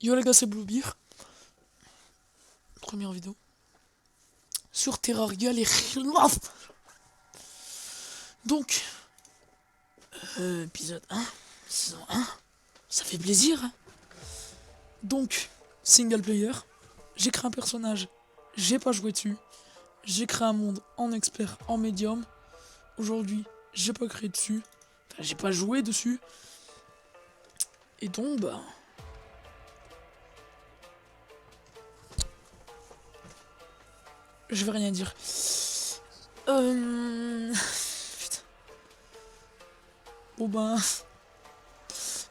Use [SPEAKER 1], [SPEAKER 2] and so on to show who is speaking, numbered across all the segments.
[SPEAKER 1] Yo les gars, c'est Bluebeer. Première vidéo. Sur Terraria, les Donc, épisode 1, saison 1. Ça fait plaisir. Donc, single player. J'ai créé un personnage. J'ai pas joué dessus. J'ai créé un monde en expert, en médium. Aujourd'hui, j'ai pas créé dessus. Enfin, j'ai pas joué dessus. Et donc, bah. Je vais rien dire. Putain. Bon ben.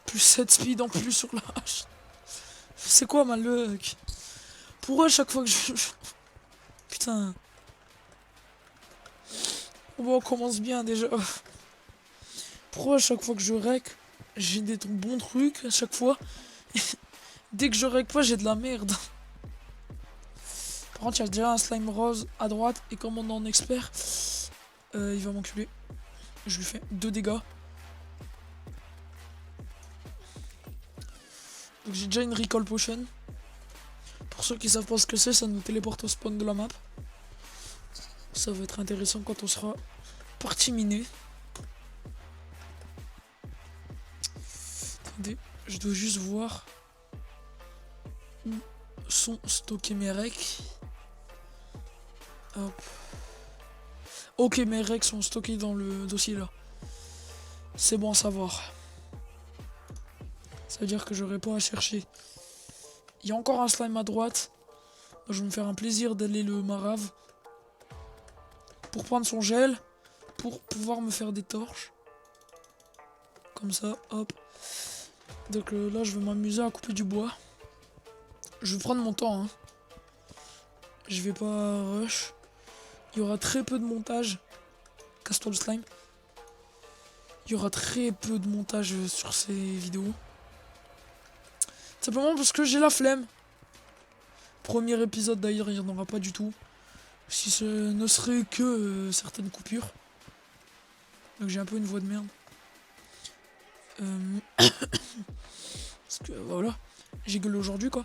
[SPEAKER 1] Plus 7 speed en plus sur la hache. C'est quoi ma luck? Pourquoi à chaque fois que je. Putain. Bon, on commence bien déjà. Pourquoi à chaque fois que je rec, j'ai des bons trucs à chaque fois. Dès que je rec pas, j'ai de la merde. Par contre, il y a déjà un slime rose à droite. Et comme on est en expert, il va m'enculer. Je lui fais 2 dégâts. Donc j'ai déjà une recall potion. Pour ceux qui savent pas ce que c'est, ça nous téléporte au spawn de la map. Ça va être intéressant quand on sera parti miner. Attendez, je dois juste voir où sont stockés mes recs. Hop. Ok, mes recs sont stockés dans le dossier là. C'est bon à savoir. Ça veut dire que j'aurai pas à chercher. Il y a encore un slime à droite. Je vais me faire un plaisir d'aller le marave. Pour prendre son gel. Pour pouvoir me faire des torches. Comme ça, hop. Donc là, je vais m'amuser à couper du bois. Je vais prendre mon temps. Hein. Je vais pas rush. Il y aura très peu de montage. Casse-toi le slime. Il y aura très peu de montage sur ces vidéos. Simplement parce que j'ai la flemme. Premier épisode d'ailleurs, il n'y en aura pas du tout. Si ce ne serait que certaines coupures. Donc j'ai un peu une voix de merde. Parce que voilà, j'ai gueulé aujourd'hui quoi.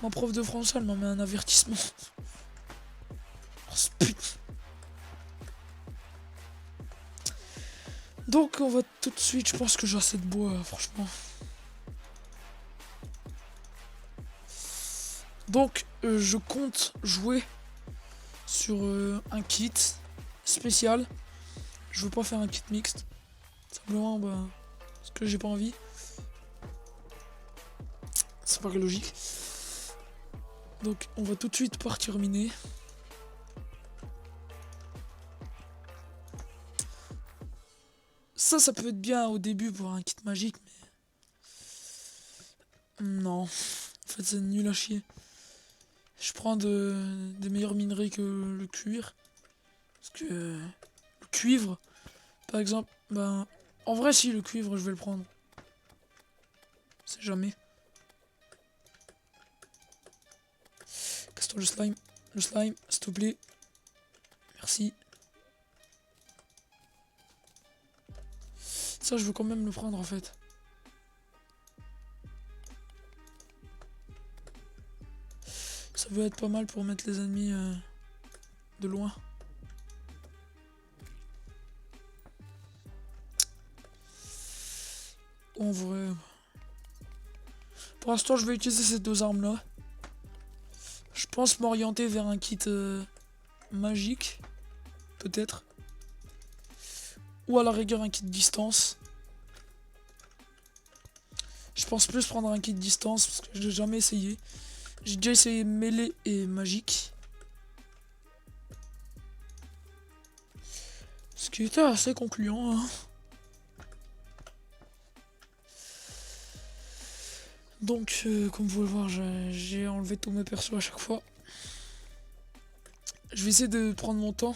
[SPEAKER 1] Ma prof de français, elle m'a mis un avertissement. Oh, putain. Donc on va tout de suite, je pense que j'ai assez de bois, franchement. Donc je compte jouer sur un kit spécial. Je veux pas faire un kit mixte. Simplement bah, parce que j'ai pas envie. Ça paraît logique. Donc on va tout de suite partir miner. Ça peut être bien au début pour un kit magique, mais... Non. En fait c'est nul à chier. Je prends des meilleures minerais que le cuir. Parce que le cuivre, par exemple, ben... En vrai si, le cuivre je vais le prendre. C'est jamais. Casse-toi le slime. Le slime, s'il te plaît. Merci. Ça je veux quand même le prendre en fait. Ça peut être pas mal pour mettre les ennemis de loin. En vrai... Pour l'instant je vais utiliser ces deux armes là. Je pense m'orienter vers un kit magique. Peut-être. Ou à la rigueur un kit distance. Je pense plus prendre un kit distance parce que je l'ai jamais essayé. J'ai déjà essayé mêlée et magique. Ce qui était assez concluant. Hein. Donc comme vous le voir, j'ai enlevé tous mes persos à chaque fois. Je vais essayer de prendre mon temps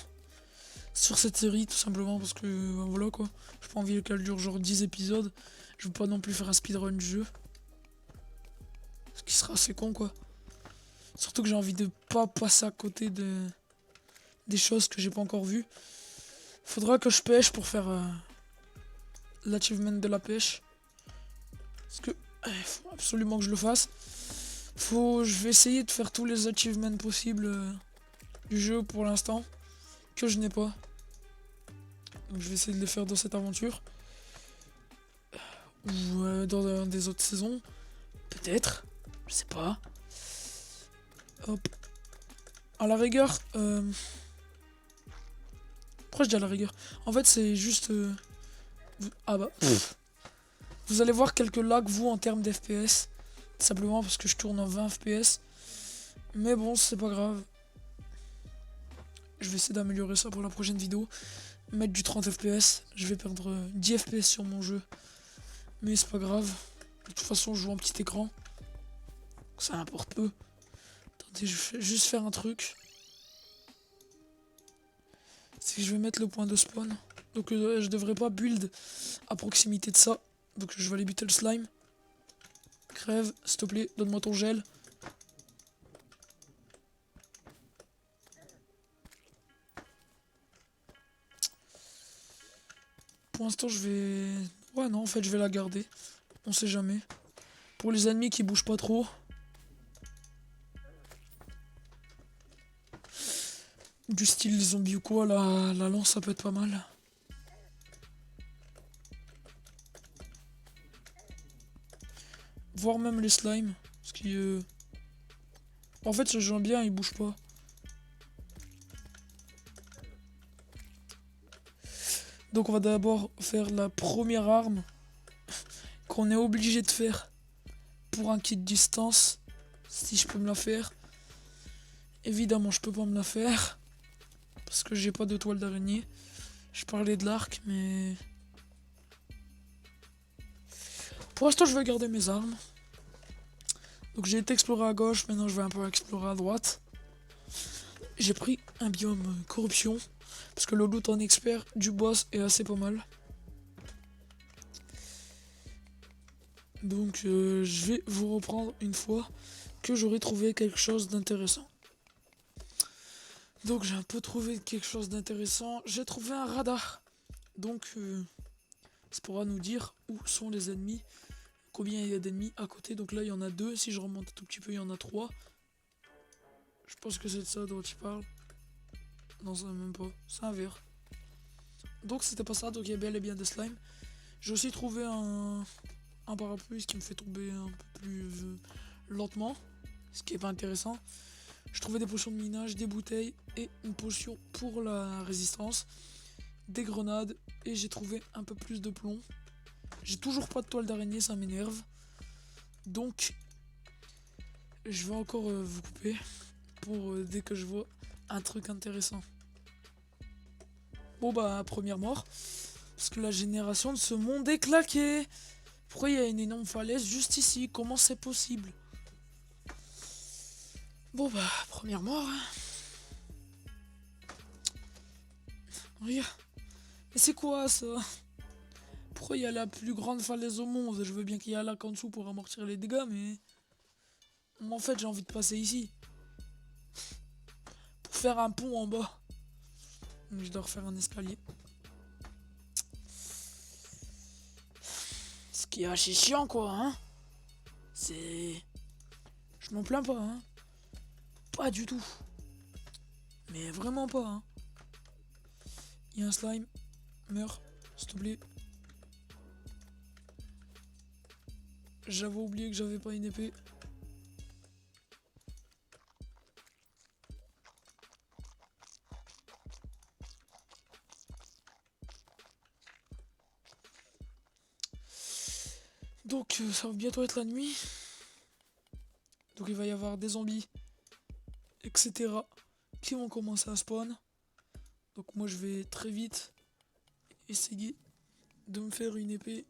[SPEAKER 1] sur cette série tout simplement parce que voilà quoi. J'ai pas envie qu'elle dure genre 10 épisodes. Je veux pas non plus faire un speedrun du jeu. Ce qui sera assez con quoi. Surtout que j'ai envie de pas passer à côté des choses que j'ai pas encore vues. Faudra que je pêche pour faire l'achievement de la pêche. Parce que faut absolument que je le fasse. Je vais essayer de faire tous les achievements possibles du jeu pour l'instant. Que je n'ai pas. Donc je vais essayer de les faire dans cette aventure. Ou dans des autres saisons. Peut-être. Je sais pas. Hop. À la rigueur. Pourquoi je dis à la rigueur? En fait c'est juste... Ah bah... Vous allez voir quelques lags vous en termes d'FPS. Simplement parce que je tourne en 20 FPS. Mais bon c'est pas grave. Je vais essayer d'améliorer ça pour la prochaine vidéo. Mettre du 30 FPS. Je vais perdre 10 FPS sur mon jeu. Mais c'est pas grave. De toute façon je joue en petit écran. Ça importe peu. Attendez, je vais juste faire un truc. C'est que je vais mettre le point de spawn. Donc je devrais pas build à proximité de ça. Donc je vais aller buter le slime. Crève, s'il te plaît, donne-moi ton gel. Pour l'instant je vais... Ouais non en fait je vais la garder. On sait jamais. Pour les ennemis qui bougent pas trop. Du style les zombies ou quoi, la lance ça peut être pas mal. Voire même les slimes. Parce que... En fait ce jeu bien il bouge pas. Donc on va d'abord faire la première arme qu'on est obligé de faire pour un kit distance. Si je peux me la faire. Évidemment je peux pas me la faire. Parce que j'ai pas de toile d'araignée. Je parlais de l'arc mais... Pour l'instant je vais garder mes armes. Donc j'ai été explorer à gauche, maintenant je vais un peu explorer à droite. J'ai pris un biome corruption. Parce que le loot en expert du boss est assez pas mal. Donc je vais vous reprendre une fois que j'aurai trouvé quelque chose d'intéressant. Donc j'ai un peu trouvé quelque chose d'intéressant. J'ai trouvé un radar. Donc ça pourra nous dire où sont les ennemis. Combien il y a d'ennemis à côté. Donc là il y en a 2. Si je remonte un tout petit peu il y en a 3. Je pense que c'est de ça dont tu parles. Non ça même pas. C'est un verre. Donc c'était pas ça. Donc il y a bel et bien des slimes. J'ai aussi trouvé un parapluie qui me fait tomber un peu plus lentement. Ce qui est pas intéressant. Je trouvais des potions de minage, des bouteilles et une potion pour la résistance. Des grenades et j'ai trouvé un peu plus de plomb. J'ai toujours pas de toile d'araignée, ça m'énerve. Donc je vais encore vous couper pour dès que je vois un truc intéressant. Bon bah première mort. Parce que la génération de ce monde est claquée. Pourquoi il y a une énorme falaise juste ici? Comment c'est possible? Bon bah première mort. Regarde. Mais c'est quoi ça? Pourquoi il y a la plus grande falaise au monde? Je veux bien qu'il y ait un lac en dessous pour amortir les dégâts, mais... En fait, j'ai envie de passer ici. Pour faire un pont en bas. Donc je dois refaire un escalier. Ce qui est archi chiant, quoi, hein. C'est... Je m'en plains pas, hein. Pas du tout. Mais vraiment pas, hein. Il y a un slime. Meurs, s'il te plaît. J'avais oublié que j'avais pas une épée. Donc ça va bientôt être la nuit. Donc il va y avoir des zombies, etc. qui vont commencer à spawn. Donc moi je vais très vite essayer de me faire une épée.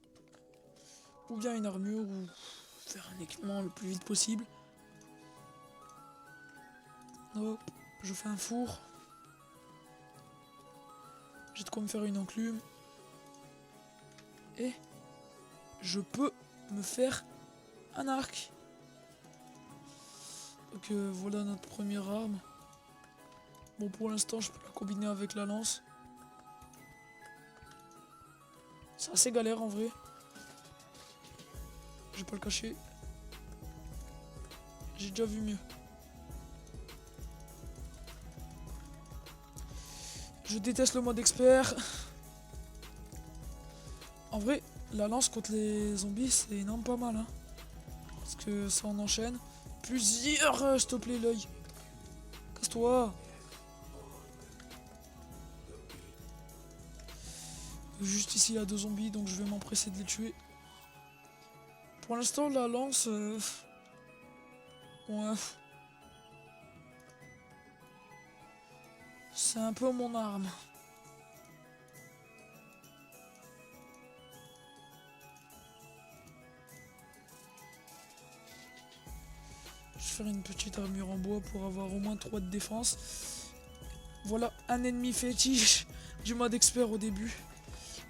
[SPEAKER 1] Ou bien une armure, ou faire un équipement le plus vite possible. Hop, je fais un four. J'ai de quoi me faire une enclume. Et je peux me faire un arc. Donc voilà notre première arme. Bon pour l'instant je peux la combiner avec la lance. C'est assez galère en vrai. Je vais pas le cacher. J'ai déjà vu mieux. Je déteste le mode expert. En vrai, la lance contre les zombies, c'est énorme pas mal. Hein. Parce que ça en enchaîne. Plusieurs, s'il te plaît, l'œil. Casse-toi. Juste ici, il y a 2 zombies, donc je vais m'empresser de les tuer. Pour l'instant, la lance... ouais. C'est un peu mon arme. Je vais faire une petite armure en bois pour avoir au moins 3 de défense. Voilà, un ennemi fétiche du mode expert au début.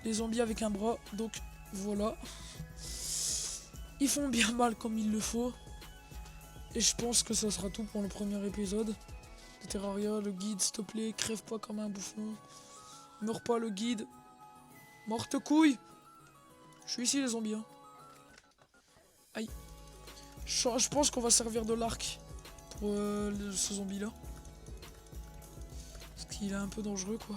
[SPEAKER 1] Les zombies avec un bras, donc voilà. Ils font bien mal comme il le faut. Et je pense que ça sera tout pour le premier épisode de Terraria. Le guide, s'il te plaît, crève pas comme un bouffon. Meurs pas le guide. Morte couille. Je suis ici les zombies. Hein. Aïe. Je pense qu'on va servir de l'arc pour ce zombie là. Parce qu'il est un peu dangereux quoi.